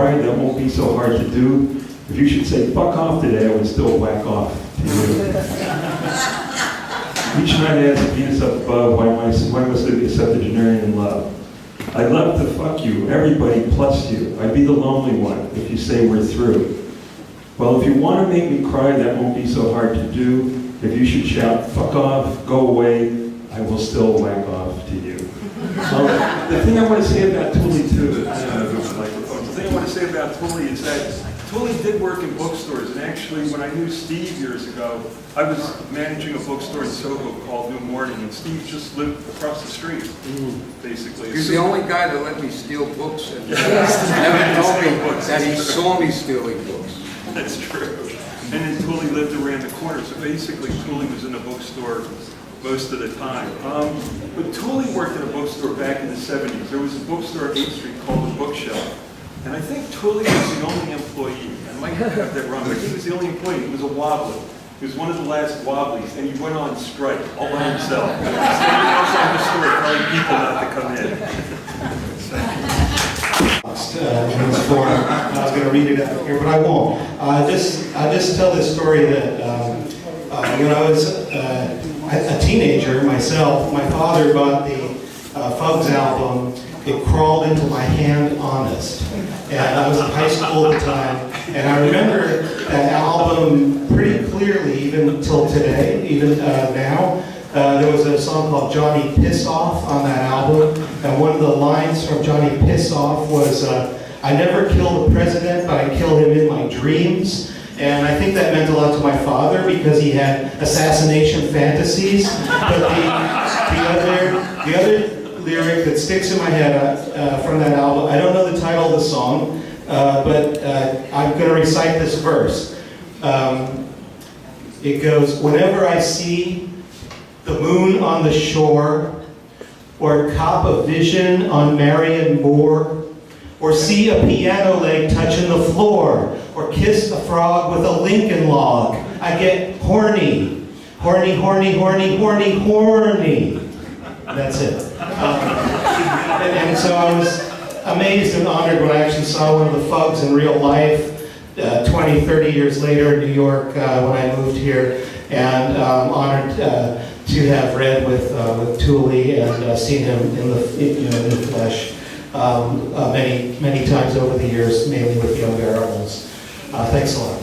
cry, that won't be so hard to do. If you should say, fuck off today, I would still whack off to you. Each night I ask Venus up above, why must there be a septuagenarian in love? I'd love to fuck you, everybody plus you. I'd be the lonely one if you say we're through. Well, if you want to make me cry, that won't be so hard to do. If you should shout, fuck off, go away, I will still whack off to you. The thing I want to say about Tuli, too, the thing I want to say about Tuli is that Tuli did work in bookstores, and actually, when I knew Steve years ago, I was managing a bookstore in Soho called New Morning, and Steve just lived across the street, basically. He's the only guy that let me steal books, and never told me that he saw me stealing books. That's true. And then Tuli lived around the corner, so basically Tuli was in a bookstore most of the time. But Tuli worked in a bookstore back in the 70s. There was a bookstore at 8th Street called The Bookshelf. And I think Tuli was the only employee. I might have that wrong, but he was the only employee. He was a wobbly. He was one of the last wobblies, and he went on strike all by himself. Standing outside the store telling people not to come in. In this forum. I was going to read it out here, but I won't. I'll just tell this story that when I was a teenager myself, my father bought the Fugs album, It Crawled Into My Hand Honest. And I was in high school at the time, and I remember that album pretty clearly, even until today, even now. There was a song called Johnny Piss Off on that album, and one of the lines from Johnny Piss Off was, I never kill the president, but I kill him in my dreams. And I think that meant a lot to my father because he had assassination fantasies. But the other lyric that sticks in my head from that album, I don't know the title of the song, but I'm going to recite this verse. It goes, whenever I see the moon on the shore, or cop a vision on Marion Moor, or see a piano leg touching the floor, or kiss a frog with a Lincoln log, I get horny. Horny, horny, horny, horny, horny. That's it. And so I was amazed and honored when I actually saw one of the Fugs in real life 20, 30 years later in New York when I moved here, and honored to have read with Tuli and seen him in the flesh many times over the years, mainly with the Unbearables. Thanks a lot.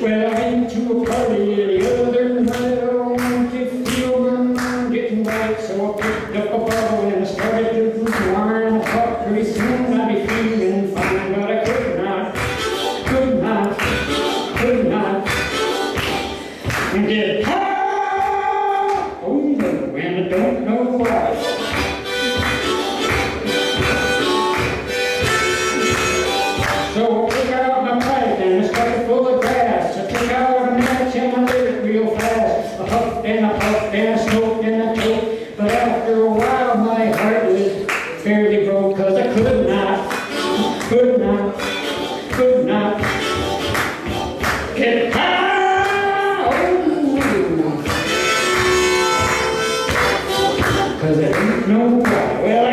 Well, I went to a party the other night, I wanted to feel getting right, so I picked up a bottle and I started to drink wine. I thought pretty soon I'd be feeling fine, but I could not get high. Oh no, and I don't know why. So I took out my pipe and I started full of grass. I took out a match and I lit it real fast. I huffed and I puffed and I smoked and I choked. But after a while my heart was fairly broke, cause I could not get high. Cause I didn't know why. Well, I